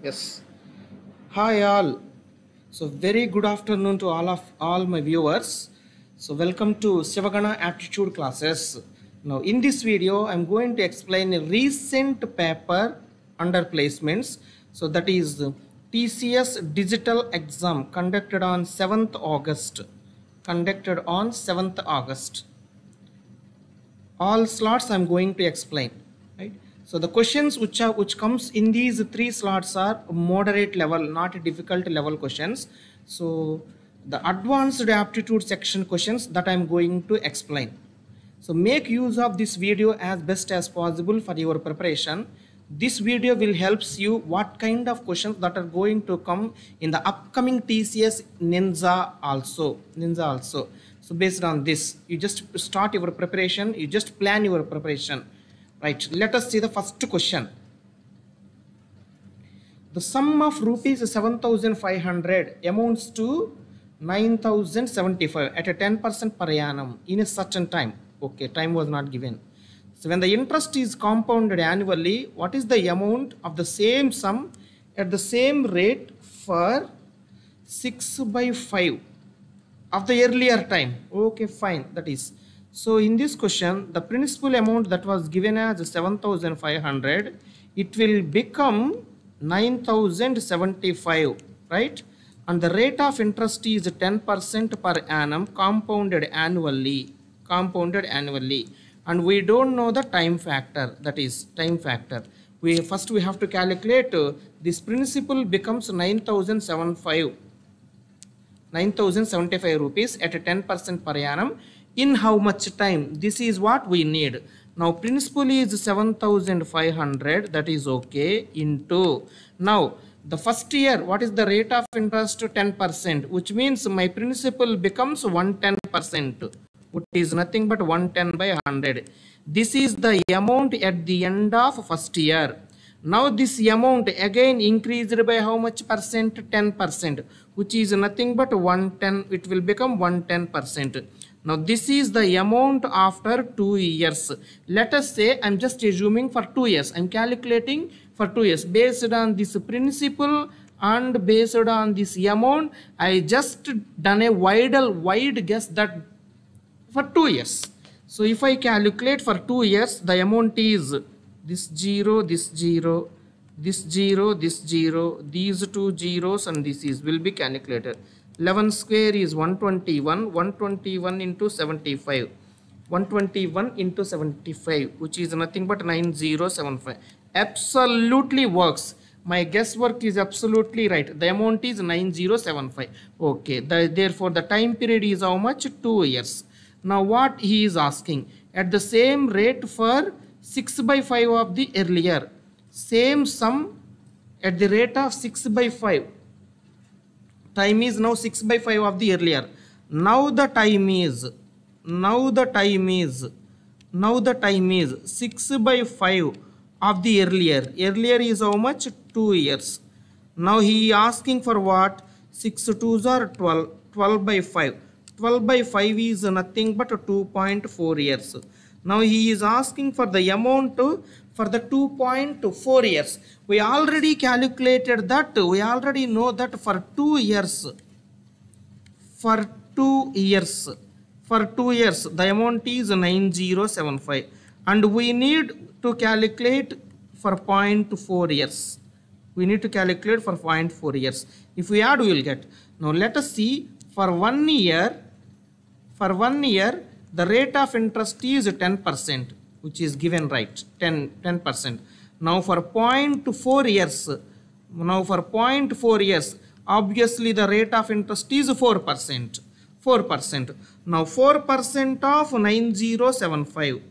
Yes. Hi all. So very good afternoon to all my viewers. So welcome to Sivagana aptitude classes. Now in this video I'm going to explain a recent paper under placements. So that is TCS digital exam conducted on 7th August. Conducted on 7th August. All slots I'm going to explain, right? So the questions which comes in these three slots are moderate level, not difficult level questions. So the advanced aptitude section questions that I'm going to explain. So make use of this video as best as possible for your preparation. This video will helps you what kind of questions that are going to come in the upcoming TCS Ninja also. So based on this, you just start your preparation, you just plan your preparation. Right, let us see the first question. The sum of rupees 7,500 amounts to 9,075 at a 10% per annum in a certain time. Okay, time was not given. So when the interest is compounded annually, what is the amount of the same sum at the same rate for 6/5 of the earlier time? Okay, fine, that is. So in this question, the principal amount that was given as 7,500, it will become 9,075, right? And the rate of interest is 10% per annum, compounded annually. And we don't know the time factor, that is time factor. We have to calculate this principal becomes 9,075 rupees at a 10% per annum. In how much time? This is what we need. Now principal is 7,500, that is okay, into now the first year, what is the rate of interest? 10%, which means my principal becomes 110%, which is nothing but 110/100. This is the amount at the end of first year. Now this amount again increased by how much percent? 10%, which is nothing but 110. It will become 110%. Now this is the amount after 2 years. Let us say I'm just assuming for 2 years. I'm calculating for 2 years based on this principal and based on this amount. I just done a wide guess that for 2 years. So if I calculate for 2 years, the amount is this 0, this 0, this 0, this 0, these two zeros, and this is will be calculated. 11 square is 121, 121 into 75, 121 into 75, which is nothing but 9075. Absolutely works. My guesswork is absolutely right. The amount is 9075. Okay, therefore the time period is how much? 2 years. Now what he is asking, at the same rate for 6/5 of the earlier, same sum at the rate of 6/5. Time is now 6/5 of the earlier. Now the time is 6/5 of the earlier. Earlier is how much? 2 years. Now he asking for what? 6 2s are 12. 12/5. 12/5 is nothing but 2.4 years. Now he is asking for the amount for the 2.4 years. We already calculated that. We already know that for 2 years. For 2 years, the amount is 9075. And we need to calculate for 0.4 years. We need to calculate for 0.4 years. If we add, we will get. Now let us see for 1 year. For 1 year, the rate of interest is 10%, which is given, right? 10%. Now for 0.4 years, obviously the rate of interest is 4%. 4%. Now 4% of 9075.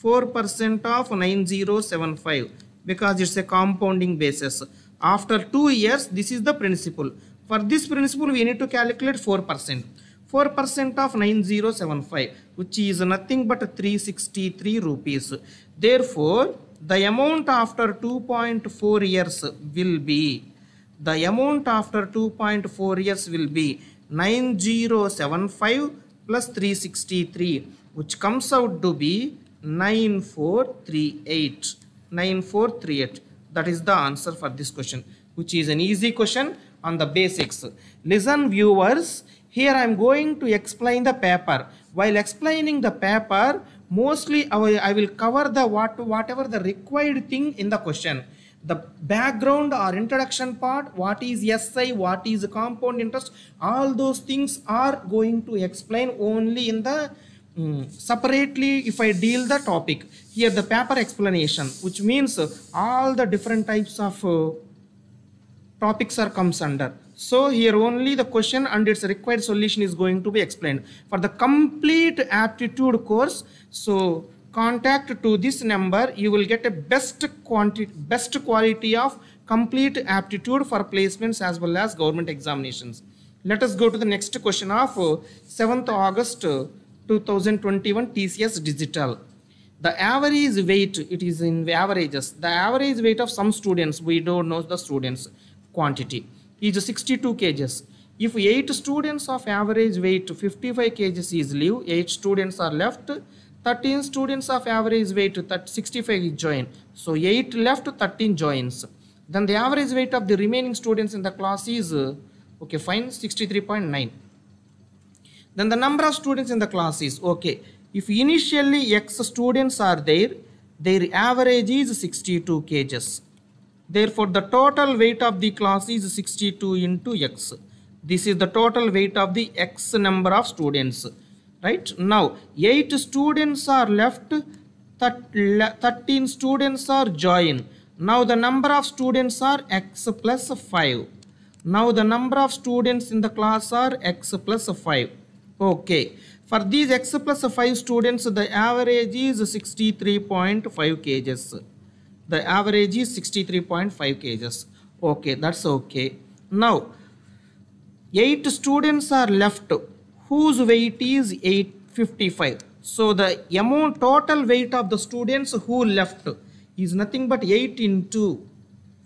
4% of 9075, because it's a compounding basis. After 2 years, this is the principal. For this principal, we need to calculate 4%. 4% of 9075, which is nothing but 363 rupees. Therefore, the amount after 2.4 years will be, 9075 plus 363, which comes out to be 9438. 9438. That is the answer for this question. which is an easy question on the basics. Listen viewers, here I am going to explain the paper. While explaining the paper, mostly I will cover the whatever the required thing in the question. The background or introduction part, what is SI, what is compound interest, all those things are going to explain only in the separately if I deal the topic. Here the paper explanation, which means all the different types of topics are comes under. So here only the question and its required solution is going to be explained. For the complete aptitude course, so contact to this number, you will get a best quality of complete aptitude for placements as well as government examinations. Let us go to the next question of 7th August 2021 TCS Digital. The average weight, it is in averages. The average weight of some students, we don't know the students quantity, is 62 kgs. If 8 students of average weight 55 kgs is leave, 8 students are left, 13 students of average weight 65 join. So 8 left, 13 joins. Then the average weight of the remaining students in the class is, okay fine, 63.9. Then the number of students in the class is, okay, if initially X students are there, their average is 62 kgs. Therefore, the total weight of the class is 62 into X. This is the total weight of the X number of students. Right? Now, 8 students are left, 13 students are join. Now, the number of students are X plus 5. Now, the number of students in the class are X plus 5. Okay. For these X plus 5 students, the average is 63.5 kgs. The average is 63.5 kgs. Okay, that's okay. Now, 8 students are left, whose weight is 855. So, the amount total weight of the students who left is nothing but 8 into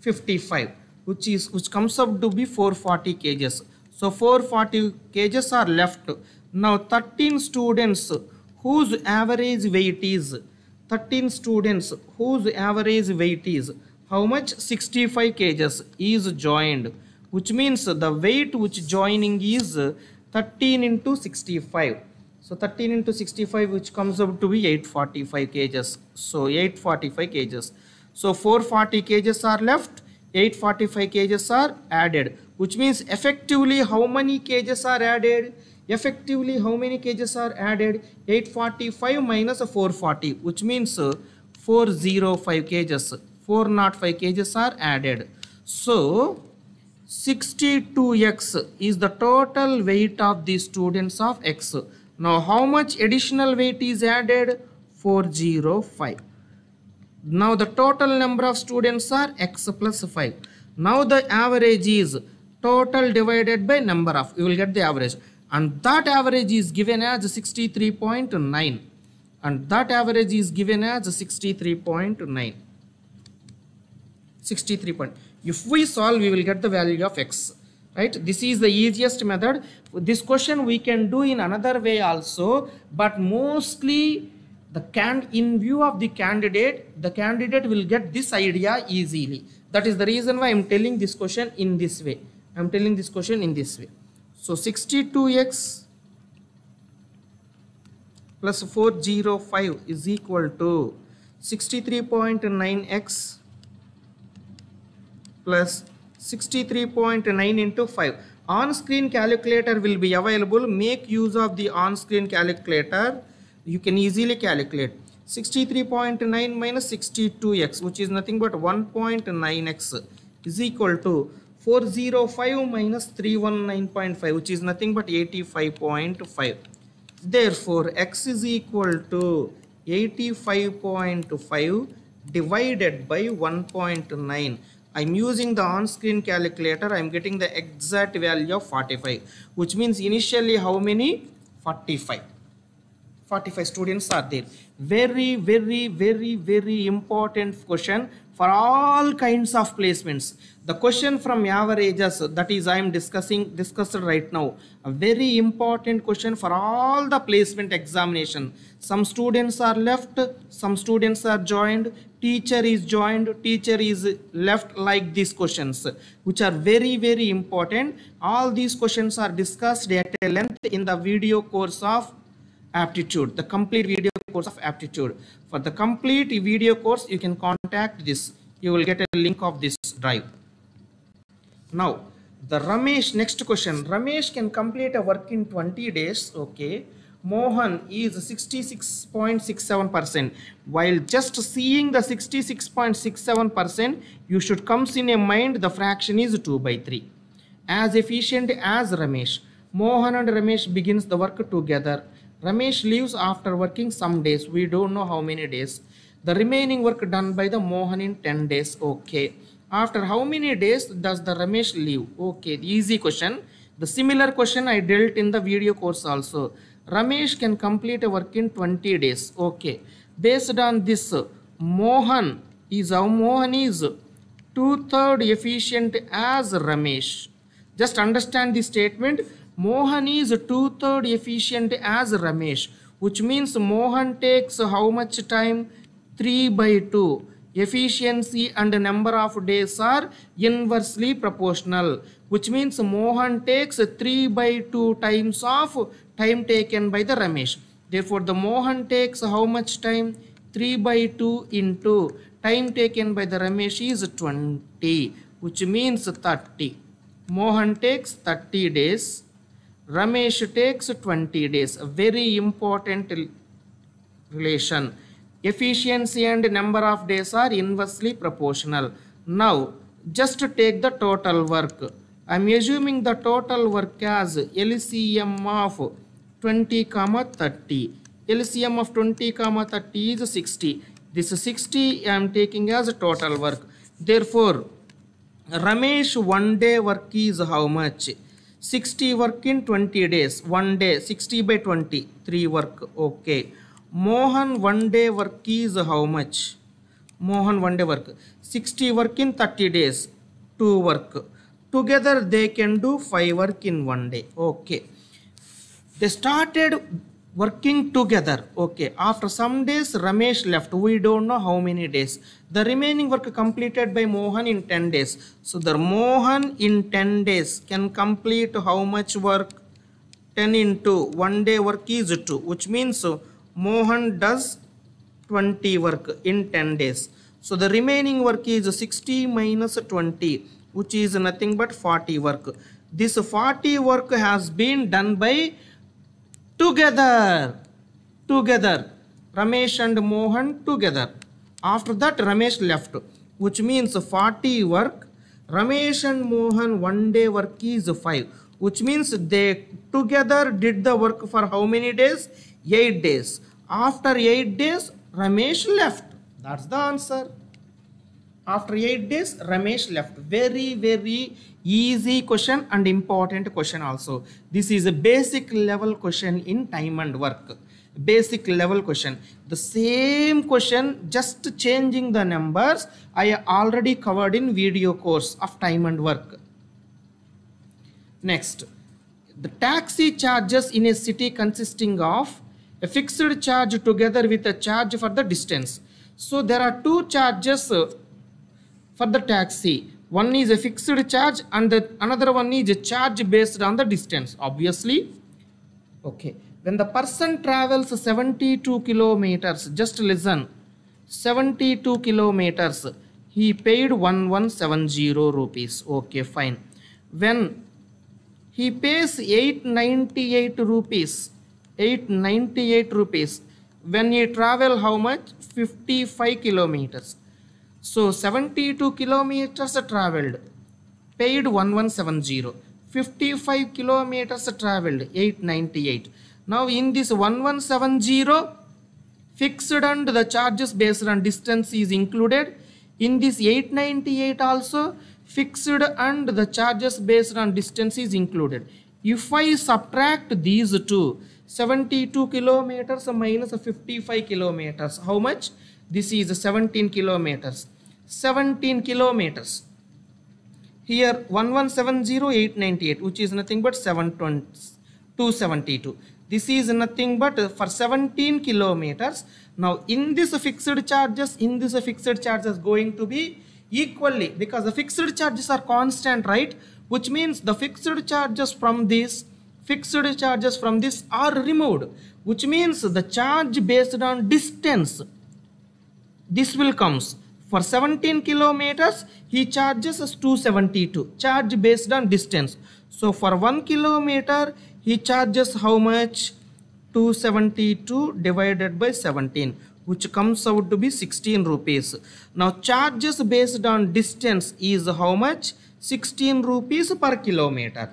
55, which comes up to be 440 kgs. So, 440 kgs are left. Now, 13 students whose average weight is, 13 students whose average weight is how much? 65 kgs is joined, which means the weight which joining is 13 into 65. So 13 into 65, which comes up to be 845 kgs. So 845 kgs. So 440 kgs are left, 845 kgs are added, which means effectively how many kgs are added? Effectively how many kgs are added? 845 minus 440, which means 405 kgs. 405 kgs are added. So 62x is the total weight of the students of X. Now how much additional weight is added? 405. Now the total number of students are X plus 5. Now the average is total divided by number of, you will get the average, and that average is given as 63.9, and that average is given as 63.9. 63 point. If we solve, we will get the value of X, right? This is the easiest method. This question we can do in another way also, but mostly in view of the candidate will get this idea easily. That is the reason why I am telling this question in this way. I am telling this question in this way. So 62x plus 405 is equal to 63.9x plus 63.9 into 5. On-screen calculator will be available. Make use of the on-screen calculator. You can easily calculate 63.9 minus 62x, which is nothing but 1.9x, is equal to 405 minus 319.5, which is nothing but 85.5. Therefore, x is equal to 85.5 divided by 1.9. I am using the on-screen calculator. I am getting the exact value of 45, which means initially how many? 45. 45 students are there. Very, very, very, very important question for all kinds of placements. The question from averages, that is I am discussed right now. A very important question for all the placement examination. Some students are left, some students are joined, teacher is joined, teacher is left, like these questions, which are very, very important. All these questions are discussed at a length in the video course of aptitude, the complete video course of aptitude. For the complete video course, you can contact this. You will get a link of this drive. Now, the Ramesh, next question. Ramesh can complete a work in 20 days. Okay. Mohan is 66.67%. While just seeing the 66.67%, you should come in a mind the fraction is 2/3. As efficient as Ramesh. Mohan and Ramesh begins the work together. Ramesh leaves after working some days. We don't know how many days. The remaining work done by the Mohan in 10 days. Okay. After how many days does the Ramesh leave? Okay, easy question. The similar question I dealt in the video course also. Ramesh can complete a work in 20 days. Okay. Based on this, Mohan is 2/3 efficient as Ramesh. Just understand the statement. Mohan is 2/3 efficient as Ramesh, which means Mohan takes how much time? 3/2. Efficiency and number of days are inversely proportional, which means Mohan takes 3/2 times of time taken by the Ramesh. Therefore, the Mohan takes how much time? 3/2 into time taken by the Ramesh is 20, which means 30. Mohan takes 30 days. Ramesh takes 20 days. A very important relation. Efficiency and number of days are inversely proportional. Now, just take the total work. I am assuming the total work as LCM of 20, 30. LCM of 20, 30 is 60. This 60 I am taking as total work. Therefore, Ramesh 1 day work is how much? 60 work in 20 days. 1 day, 60/20, 3 work. Okay. Mohan 1 day work is how much? Mohan 1 day work. 60 work in 30 days. 2 work. Together they can do 5 work in 1 day. Okay. They started working together. Okay. After some days, Ramesh left. We don't know how many days. The remaining work completed by Mohan in 10 days. So the Mohan in 10 days can complete how much work? 10 into 1 day work is 2, which means Mohan does 20 work in 10 days. So the remaining work is 60 minus 20, which is nothing but 40 work. This 40 work has been done by together. Ramesh and Mohan together. After that, Ramesh left, which means 40 work. Ramesh and Mohan 1 day work is 5, which means they together did the work for how many days? 8 days. After 8 days, Ramesh left. That's the answer. After 8 days, Ramesh left. Very, very easy question and important question also. This is a basic level question in time and work. Basic level question. The same question, just changing the numbers, I already covered in video course of time and work. Next, the taxi charges in a city consisting of a fixed charge together with a charge for the distance. So there are two charges for the taxi. One is a fixed charge and another one is a charge based on the distance, obviously. Okay. When the person travels 72 kilometers, just listen, 72 kilometers, he paid 1170 rupees. Okay, fine. When he pays 898 rupees, 898 rupees, when he travel how much? 55 kilometers. So 72 kilometers traveled, paid 1170. 55 kilometers traveled, 898. Now in this 1170, fixed and the charges based on distance is included. In this 898 also, fixed and the charges based on distance is included. If I subtract these two, 72 kilometers minus 55 kilometers, how much? This is 17 kilometers. 17 kilometers. Here 1170, 898, which is nothing but 272. This is nothing but for 17 kilometers, Now in this fixed charges going to be equally, because the fixed charges are constant, right? Which means the fixed charges from this are removed, which means the charge based on distance, this will comes. For 17 kilometers, he charges us 272, charge based on distance. So for 1 kilometer, he charges how much? 272 divided by 17, which comes out to be 16 rupees. Now charges based on distance is how much? 16 rupees per kilometer.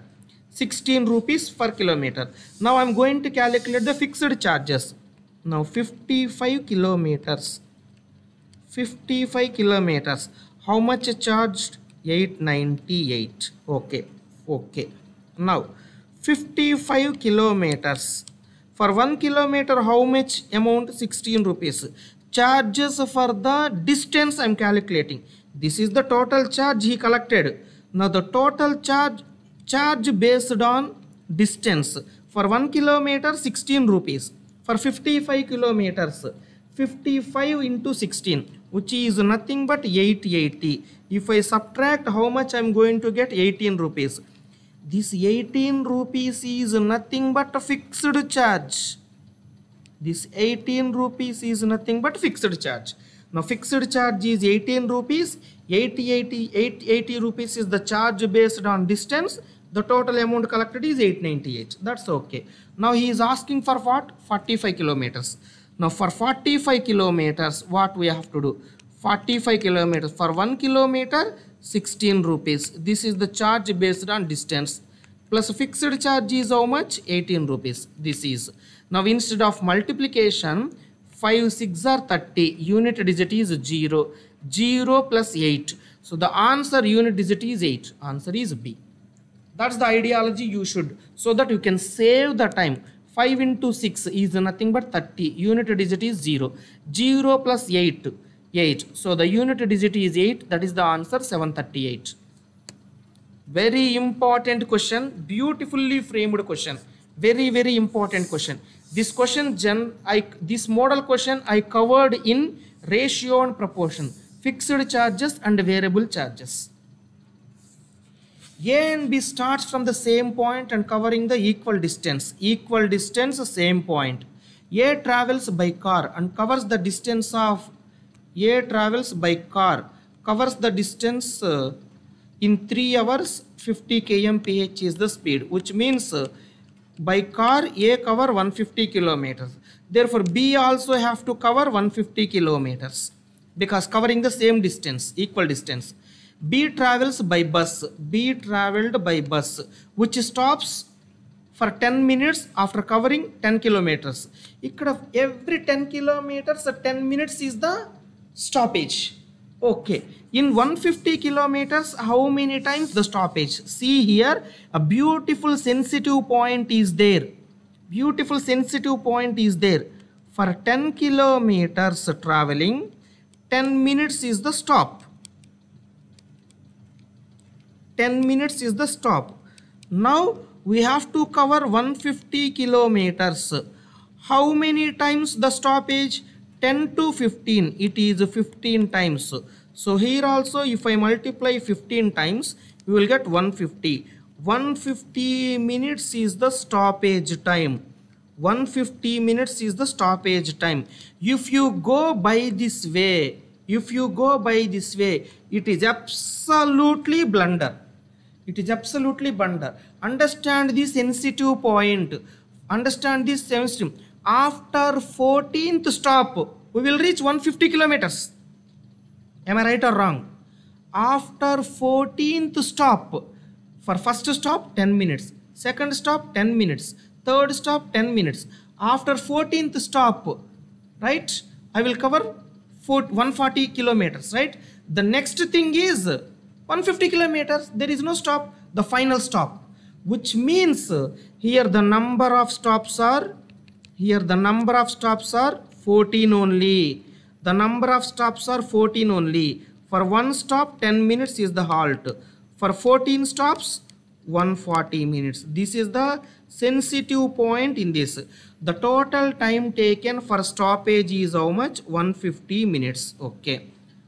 16 rupees per kilometer. Now I am going to calculate the fixed charges. Now 55 kilometers. 55 kilometers. How much charged? 898. Okay. Now 55 kilometers. For 1 kilometer, how much amount? 16 rupees. Charges for the distance I am calculating. This is the total charge he collected. Now the total charge based on distance. For 1 kilometer, 16 rupees. For 55 kilometers, 55 into 16, which is nothing but 880. If I subtract, how much I am going to get? 18 rupees. This 18 rupees is nothing but a fixed charge. This 18 rupees is nothing but fixed charge. Now fixed charge is 18 rupees. 80 rupees is the charge based on distance. The total amount collected is 898. That's okay. Now he is asking for what? 45 kilometers. Now for 45 kilometers, what we have to do? 45 kilometers. For 1 kilometer, 16 rupees. This is the charge based on distance. Plus fixed charge is how much? 18 rupees. This is. Now instead of multiplication, 5 6 are 30. Unit digit is 0. 0 plus 8. So the answer unit digit is 8. Answer is B. That's the ideology you should. So that you can save the time. 5 into 6 is nothing but 30. Unit digit is 0. 0 plus 8. 8. So the unit digit is 8. That is the answer 738. Very important question. Beautifully framed question. Very important question. This question, this model question I covered in ratio and proportion. Fixed charges and variable charges. A and B starts from the same point and covering the equal distance. Equal distance, same point. A travels by car and covers the distance of covers the distance in 3 hours. 50 kmph is the speed, which means by car A cover 150 kilometers. Therefore B also have to cover 150 kilometers because covering the same distance, equal distance. B travels by bus. B traveled by bus, which stops for 10 minutes after covering 10 kilometers. Every 10 kilometers, 10 minutes is the stoppage. Okay. In 150 kilometers, how many times the stoppage? See here, a beautiful sensitive point is there. Beautiful sensitive point is there. For 10 kilometers traveling, 10 minutes is the stop. 10 minutes is the stop. Now we have to cover 150 kilometers. How many times the stoppage? 10 to 15. It is 15 times. So here also if I multiply 15 times, we will get 150. 150 minutes is the stoppage time. 150 minutes is the stoppage time. If you go by this way, it is absolutely blunder. It is absolutely blunder. Understand this sensitive point. Understand this sensitive. After 14th stop, we will reach 150 kilometers. Am I right or wrong? After 14th stop, for first stop 10 minutes, second stop 10 minutes, third stop 10 minutes. After 14th stop, right, I will cover 140 kilometers, right? The next thing is 150 kilometers. There is no stop, the final stop, which means here the number of stops are 14 only. The number of stops are 14 only. For one stop 10 minutes is the halt. For 14 stops 140 minutes. This is the sensitive point in this. The total time taken for stoppage is how much? 150 minutes. Okay.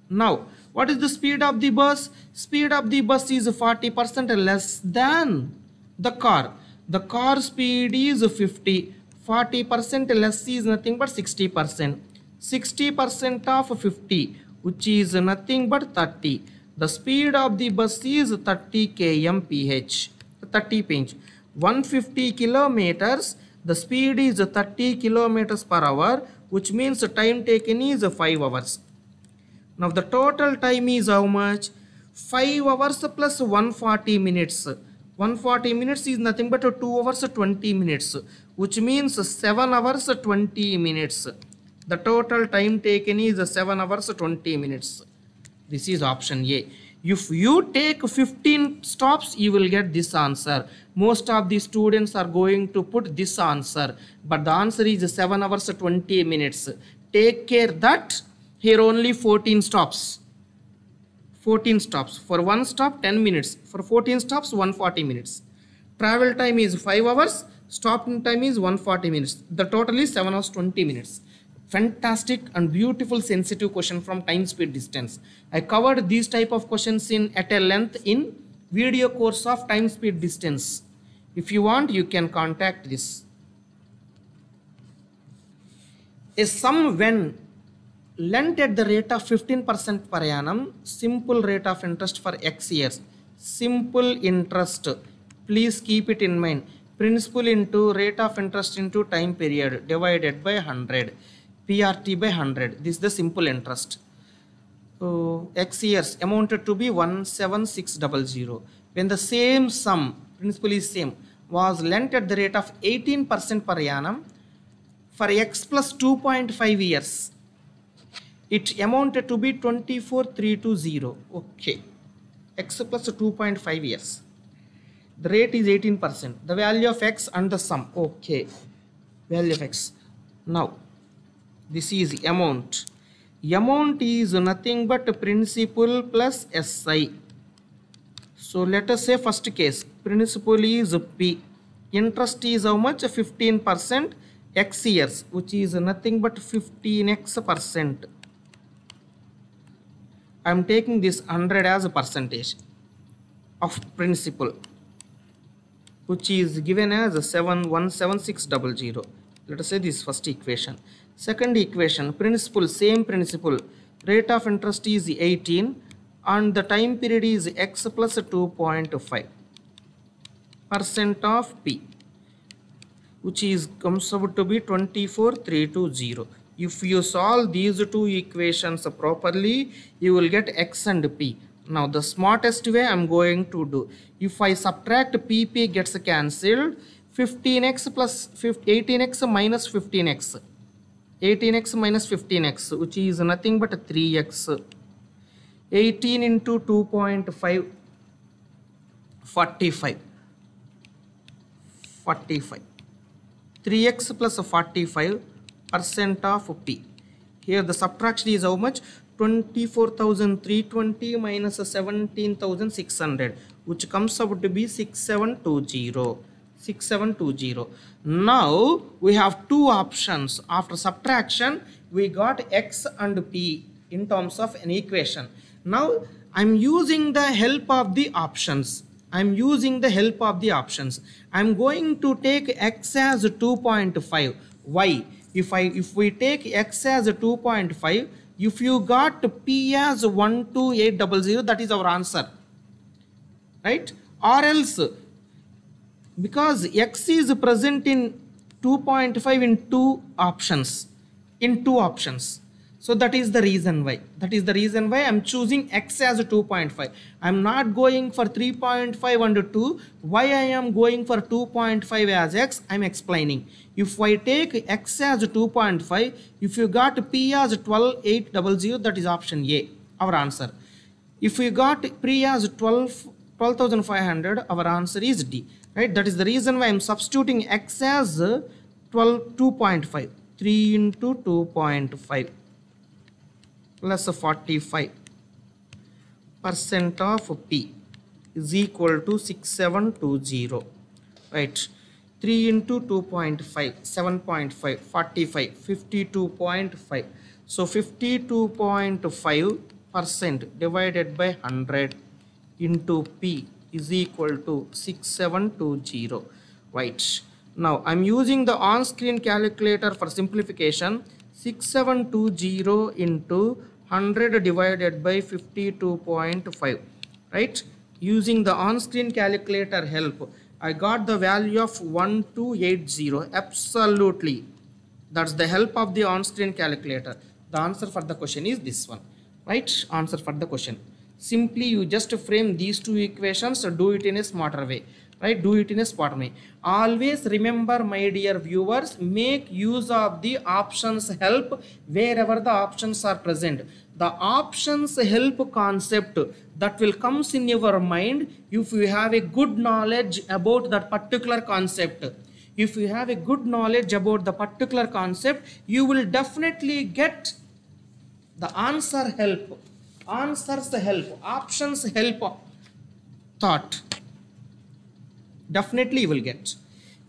Now, what is the speed of the bus? Speed of the bus is 40% less than the car. The car speed is 50. 40% less is nothing but 60%. 60% of 50, which is nothing but 30. The speed of the bus is 30 kmph. 30 ph. 150 kilometers. The speed is 30 kilometers per hour, which means the time taken is 5 hours. Now the total time is how much? 5 hours plus 140 minutes. 140 minutes is nothing but 2 hours 20 minutes, which means 7 hours 20 minutes. The total time taken is 7 hours 20 minutes. This is option A. If you take 15 stops, you will get this answer. Most of the students are going to put this answer, but the answer is 7 hours 20 minutes. Take care that here only 14 stops. 14 stops. For one stop 10 minutes. For 14 stops 140 minutes. Travel time is 5 hours. Stopping time is 140 minutes. The total is 7 hours 20 minutes. Fantastic and beautiful sensitive question from time, speed, distance. I covered these type of questions at a length in video course of time, speed, distance. If you want, you can contact this. A sum when lent at the rate of 15% per annum, simple rate of interest for X years. Simple interest. Please keep it in mind. Principal into rate of interest into time period divided by 100. PRT by 100. This is the simple interest. X years amounted to be 17600. When the same sum, principal is same, was lent at the rate of 18% per annum for X plus 2.5 years, it amounted to be 24320. Okay. X plus 2.5 years. The rate is 18%. The value of X and the sum. Okay. Value of X. Now, this is amount. Amount is nothing but principal plus SI. So let us say first case, principal is P. Interest is how much? 15% X years, which is nothing but 15x%. I am taking this 100 as a percentage of principal, which is given as 17600. Let us say this first equation. Second equation, principal, same principal, rate of interest is 18 and the time period is X plus 2.5% of P, which is comes out to be 24320. If you solve these two equations properly, you will get X and P. Now the smartest way I am going to do, if I subtract PP gets cancelled, 15x plus 18x minus 15x. 18x minus 15x, which is nothing but 3x. 18 into 2.5, 45. 3x plus 45% of P. Here the subtraction is how much? 24,320 minus 17,600, which comes out to be 6720. 6720. Now we have two options. After subtraction, we got X and P in terms of an equation. Now I'm using the help of the options. I'm going to take X as 2.5. Why? If we take X as 2.5, if you got P as 12800, that is our answer, right? Or else, because X is present in 2.5 in two options. So that is the reason why. I'm choosing X as 2.5. I'm not going for 3.5 and 2. Why I am going for 2.5 as X? I'm explaining. If I take X as 2.5, if you got P as 12800, that is option A, our answer. If we got P as 12,500, our answer is D. Right? That is the reason why I'm substituting X as 2.5. 3 into 2.5 plus 45% of P. is equal to 6720, right? 3 into 2.5, 7.5, 45, 52.5. So 52.5% divided by 100 into P is equal to 6720, right? Now I'm using the on-screen calculator for simplification. 6720 into 100 divided by 52.5, right? Using the on-screen calculator help, I got the value of 1280. Absolutely, that's the help of the on-screen calculator. The answer for the question is this one, right? Answer for the question. Simply you just frame these two equations, do it in a smarter way, right? Do it in a smarter way. Always remember, my dear viewers, make use of the options help wherever the options are present. The options help concept that will comes in your mind if you have a good knowledge about that particular concept. If you have a good knowledge about the particular concept, you will definitely get the answer help, answers help, options help thought. Definitely you will get.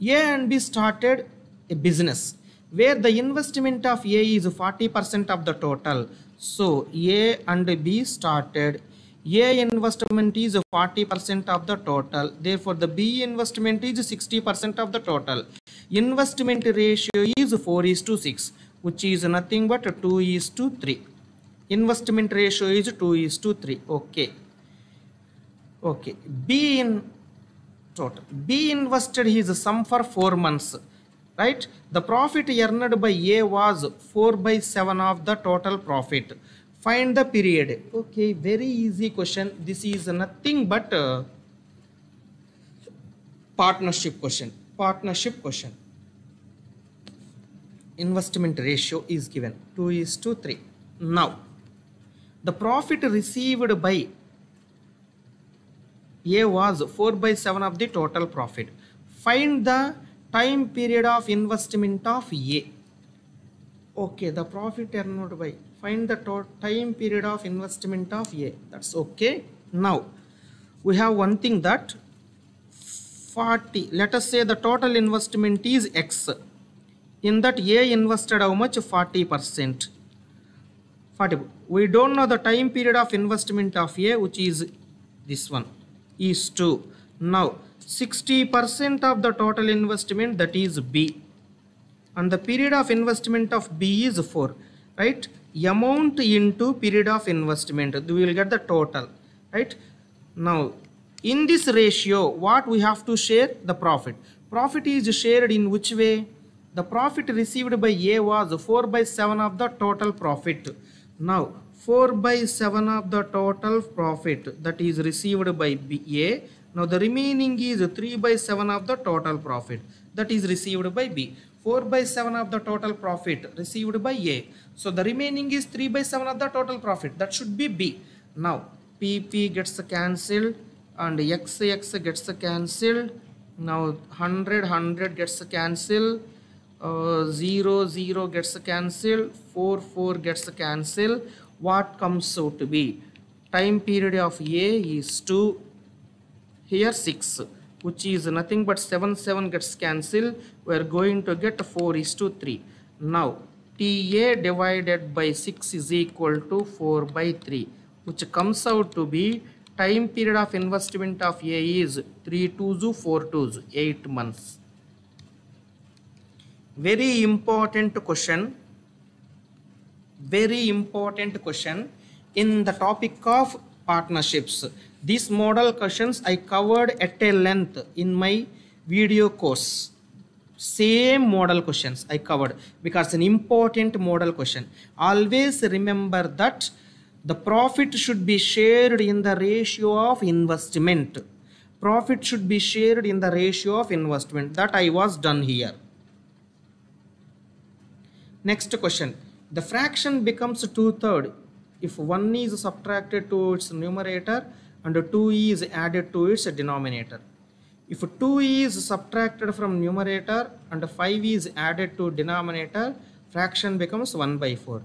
A and B started a business where the investment of A is 40% of the total. So A and B started. A investment is 40% of the total. Therefore, the B investment is 60% of the total. Investment ratio is 4:6, which is nothing but 2:3. Investment ratio is 2:3. Okay. Okay. B in total. B invested his sum for 4 months. Right? The profit earned by A was 4/7 of the total profit. Find the period. Okay, very easy question. This is nothing but partnership question. Partnership question. Investment ratio is given 2:3. Now, the profit received by A was 4/7 of the total profit. Find the time period of investment of A. Okay, the profit earned by, find the time period of investment of A. That's okay. Now, we have one thing that 40, let us say the total investment is X. In that A invested how much? 40%. 40. We don't know the time period of investment of A, which is this one, is 2. Now, 60% of the total investment, that is B. And the period of investment of B is 4. Right? Amount into period of investment, we will get the total. Right? Now, in this ratio, what we have to share? The profit. Profit is shared in which way? The profit received by A was 4/7 of the total profit. Now, 4/7 of the total profit that is received by A. Now, the remaining is 3/7 of the total profit that is received by B. 4/7 of the total profit received by A. So, the remaining is 3/7 of the total profit. That should be B. Now, PP gets cancelled and XX gets cancelled. Now, 100 gets cancelled. 0 gets cancelled. 4 gets cancelled. What comes out to be? Time period of A is 2. Here 6, which is nothing but 7 gets cancelled. We are going to get 4:3. Now, TA divided by 6 is equal to 4/3, which comes out to be time period of investment of A is 3 2s 4 2s, 8 months. Very important question. Very important question in the topic of partnerships. These model questions I covered at a length in my video course. Same model questions I covered because an important model question. Always remember that the profit should be shared in the ratio of investment. Profit should be shared in the ratio of investment. That I was done here. Next question. The fraction becomes 2/3 if 1 is subtracted to its numerator and 2 is added to its denominator. If 2 is subtracted from numerator and 5 is added to denominator, fraction becomes 1/4.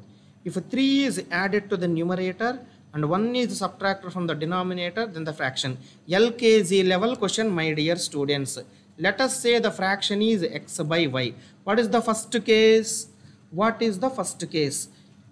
If 3 is added to the numerator and 1 is subtracted from the denominator, then the fraction. LKG level question, my dear students. Let us say the fraction is x by y. What is the first case? What is the first case?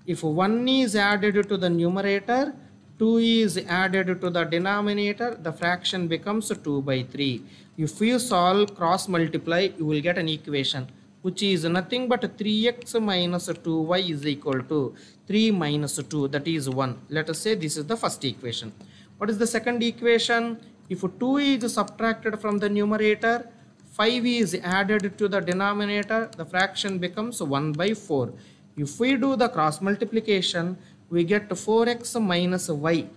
If 1 is added to the numerator, 2 is added to the denominator, the fraction becomes 2 by 3. If you solve cross multiply, you will get an equation which is nothing but 3x minus 2y is equal to 3 minus 2, that is 1. Let us say this is the first equation. What is the second equation? If 2 is subtracted from the numerator, 5 is added to the denominator, the fraction becomes 1 by 4. If we do the cross multiplication, we get 4x minus y.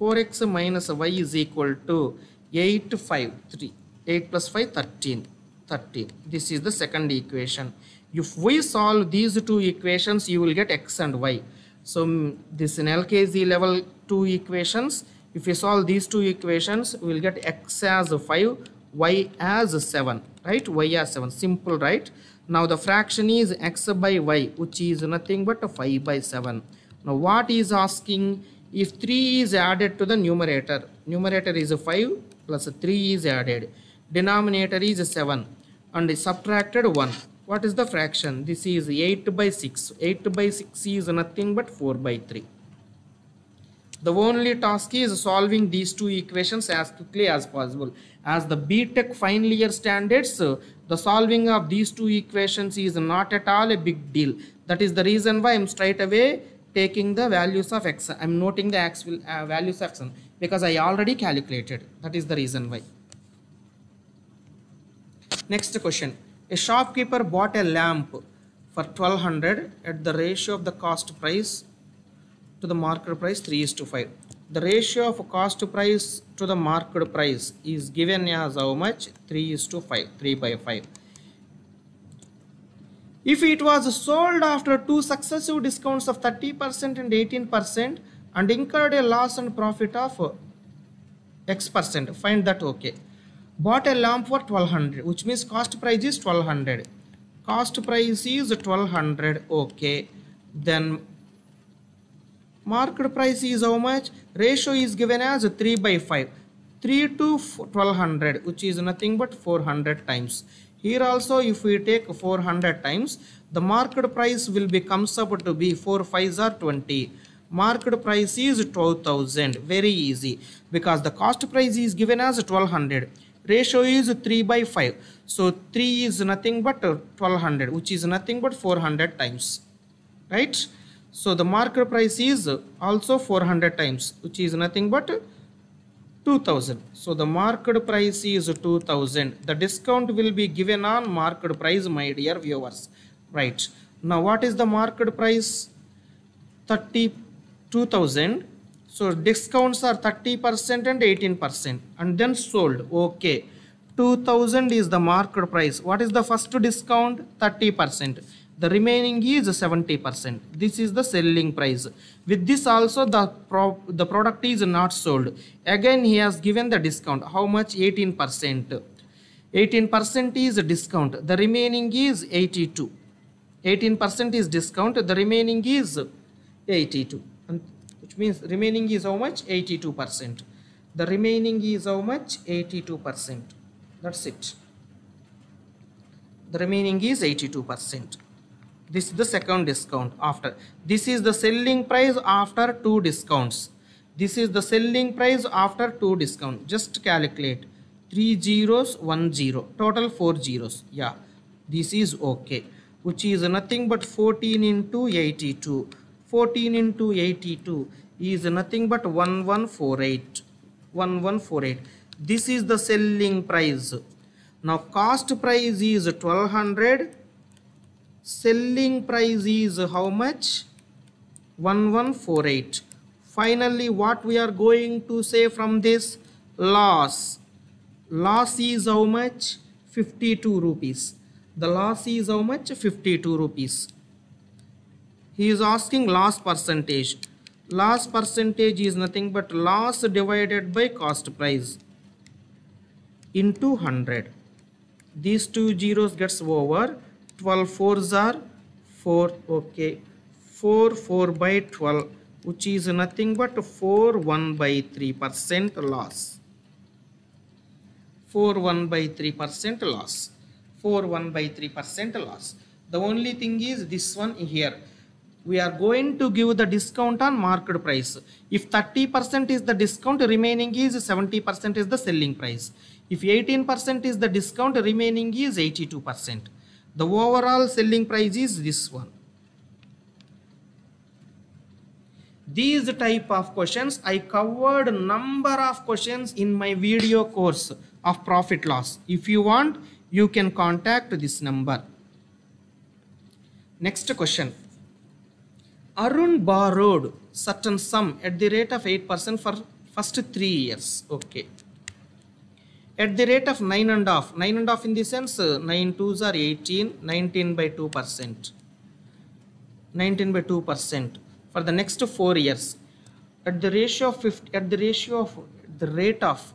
4x minus y is equal to 8, 5, 3. 8 plus 5, 13. 30. This is the second equation. If we solve these two equations, you will get x and y. So this in LKG level 2 equations. If we solve these two equations, we will get x as 5, y as 7, right? Y as 7, simple, right? Now the fraction is x by y, which is nothing but 5 by 7. Now what is asking? If 3 is added to the numerator is 5 plus 3 is added, denominator is 7 and is subtracted 1. What is the fraction? This is 8 by 6. 8 by 6 is nothing but 4 by 3. The only task is solving these two equations as quickly as possible. As the BTech final year standards, the solving of these two equations is not at all a big deal. That is the reason why I am straight away taking the values of x. I am noting the actual values of x because I already calculated. That is the reason why. Next question. A shopkeeper bought a lamp for 1200 at the ratio of the cost price to the market price 3:5. The ratio of cost price to the market price is given as how much? 3:5, 3 by 5. If it was sold after two successive discounts of 30% and 18% and incurred a loss and profit of x%, find that okay. Bought a lamp for 1200, which means cost price is 1200. Cost price is 1200, okay. Then market price is how much? Ratio is given as 3 by 5. 3 to 1200, which is nothing but 400 times. Here also if we take 400 times, the market price will be comes up to be 4 5s are 20. Market price is 12,000. Very easy because the cost price is given as 1200. Ratio is 3 by 5. So 3 is nothing but 1200, which is nothing but 400 times. Right? So the market price is also 400 times, which is nothing but 2000. So the market price is 2000. The discount will be given on market price, my dear viewers. Right. Now what is the market price? 32,000. So discounts are 30% and 18% and then sold. Okay. 2000 is the market price. What is the first discount? 30%. The remaining is 70%. This is the selling price. With this also the product is not sold. Again he has given the discount. How much? 18%. 18% is discount. The remaining is 82. 18% is discount. The remaining is 82. And which means remaining is how much? 82%. The remaining is how much? 82%. That's it. The remaining is 82%. This is the second discount after. This is the selling price after two discounts. This is the selling price after two discounts. Just calculate. 3 zeros, 1 0. Total 4 zeros. Yeah. This is okay. Which is nothing but 14 into 82. 14 into 82 is nothing but 1148. 1148. This is the selling price. Now cost price is 1200. Selling price is how much? 1148. Finally what we are going to say from this? Loss. Loss is how much? 52 rupees. The loss is how much? 52 rupees. He is asking loss percentage. Loss percentage is nothing but loss divided by cost price into 100. These two zeros gets over. 12 4s are 4. Okay. 4 4 by 12, which is nothing but 4.1/3% loss. 4.1/3% loss. 4.1/3% loss. The only thing is this one here. We are going to give the discount on market price. If 30% is the discount, remaining is 70% is the selling price. If 18% is the discount, remaining is 82%. The overall selling price is this one. These type of questions, I covered number of questions in my video course of profit loss. If you want, you can contact this number. Next question. Arun borrowed certain sum at the rate of 8% for first 3 years. Okay. At the rate of 9.5. 9.5 in the sense 9 2s are 18. 19/2%. 19/2% for the next 4 years. At the ratio of 50. At the rate of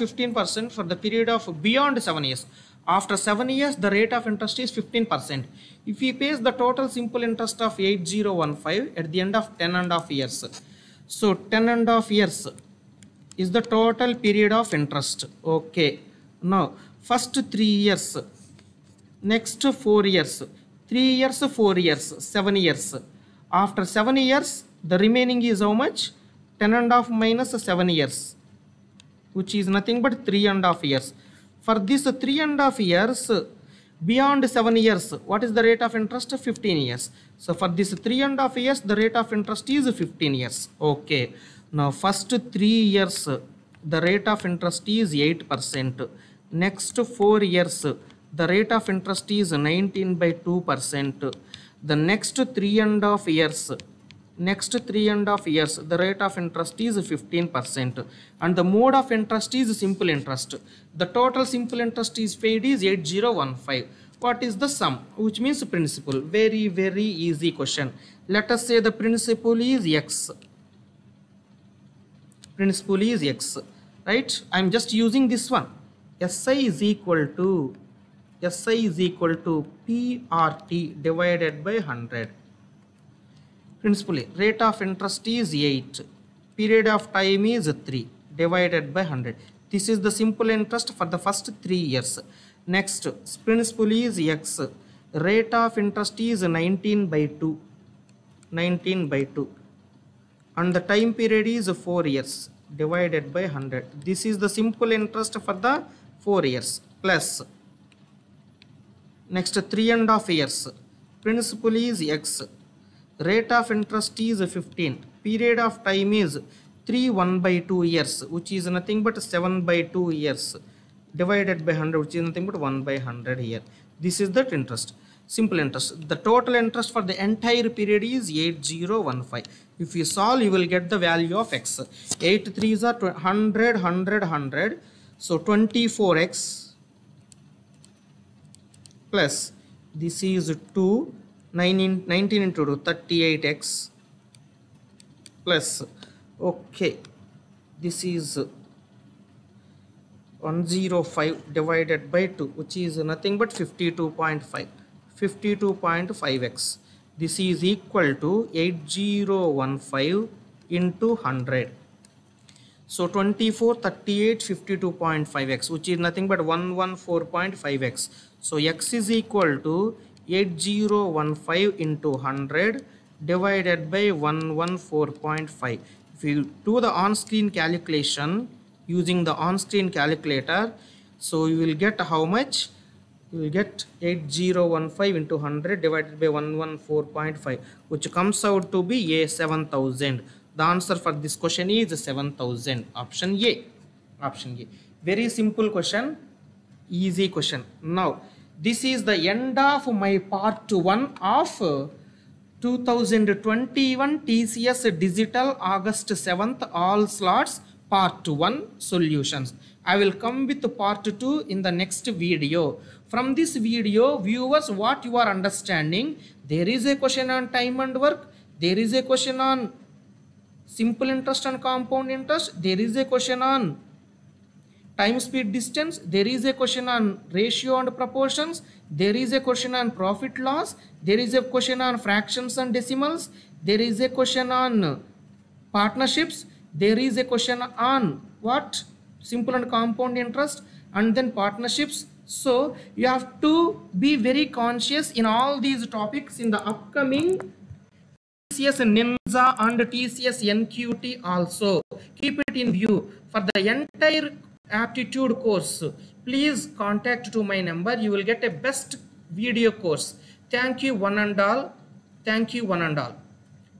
15% for the period of beyond 7 years. After 7 years, the rate of interest is 15%. If he pays the total simple interest of 8015 at the end of 10.5 years. So 10.5 years is the total period of interest. Okay. Now, first 3 years, next 4 years, 3 years, 4 years, 7 years. After 7 years, the remaining is how much? 10.5 minus 7 years, which is nothing but 3.5 years. For this 3.5 years, beyond 7 years, what is the rate of interest? 15 years. So for this 3.5 years, the rate of interest is 15 years. Okay. Now first 3 years, the rate of interest is 8%. Next 4 years, the rate of interest is 19/2%. The next 3.5 years, the rate of interest is 15%, and the mode of interest is simple interest. The total simple interest is paid is 8015. What is the sum? Which means principal. Very, very easy question. Let us say the principal is X. Principal is X, right? I am just using this one. SI is equal to PRT divided by 100. Principally, rate of interest is 8. Period of time is 3 divided by 100. This is the simple interest for the first 3 years. Next, principal is X. Rate of interest is 19/2. 19/2. And the time period is 4 years divided by 100. This is the simple interest for the 4 years. Plus, next 3.5 years. Principal is X. Rate of interest is 15. Period of time is 3 1/2 years, which is nothing but 7/2 years divided by 100, which is nothing but 1/100 here. This is that interest, simple interest. The total interest for the entire period is 8015. If you solve, you will get the value of X. 8 3s are 100, 100, 100. So 24X plus this is 2. 19 into 2, 38X plus, okay, this is 105 divided by 2, which is nothing but 52.5. 52.5X. This is equal to 8015 into 100. So 24, 38, 52.5X, which is nothing but 114.5X. So X is equal to 8015 into 100 divided by 114.5. If you do the on-screen calculation using the on-screen calculator, so you will get how much? You will get 8015 into 100 divided by 114.5, which comes out to be 7,000. The answer for this question is 7,000. Option A. Option A. Very simple question, easy question. Now, this is the end of my part 1 of 2021 TCS Digital August 7th all slots part 1 solutions. I will come with part 2 in the next video. From this video, viewers, what you are understanding, there is a question on time and work, there is a question on simple interest and compound interest, there is a question on time, speed, distance. There is a question on ratio and proportions. There is a question on profit loss. There is a question on fractions and decimals. There is a question on partnerships. There is a question on what? Simple and compound interest, and then partnerships. So you have to be very conscious in all these topics in the upcoming TCS Ninja and TCS NQT also. Keep it in view. For the entire aptitude course, please contact to my number. You will get a best video course. Thank you one and all. Thank you one and all.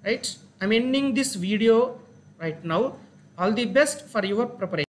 Right? I'm ending this video right now. All the best for your preparation.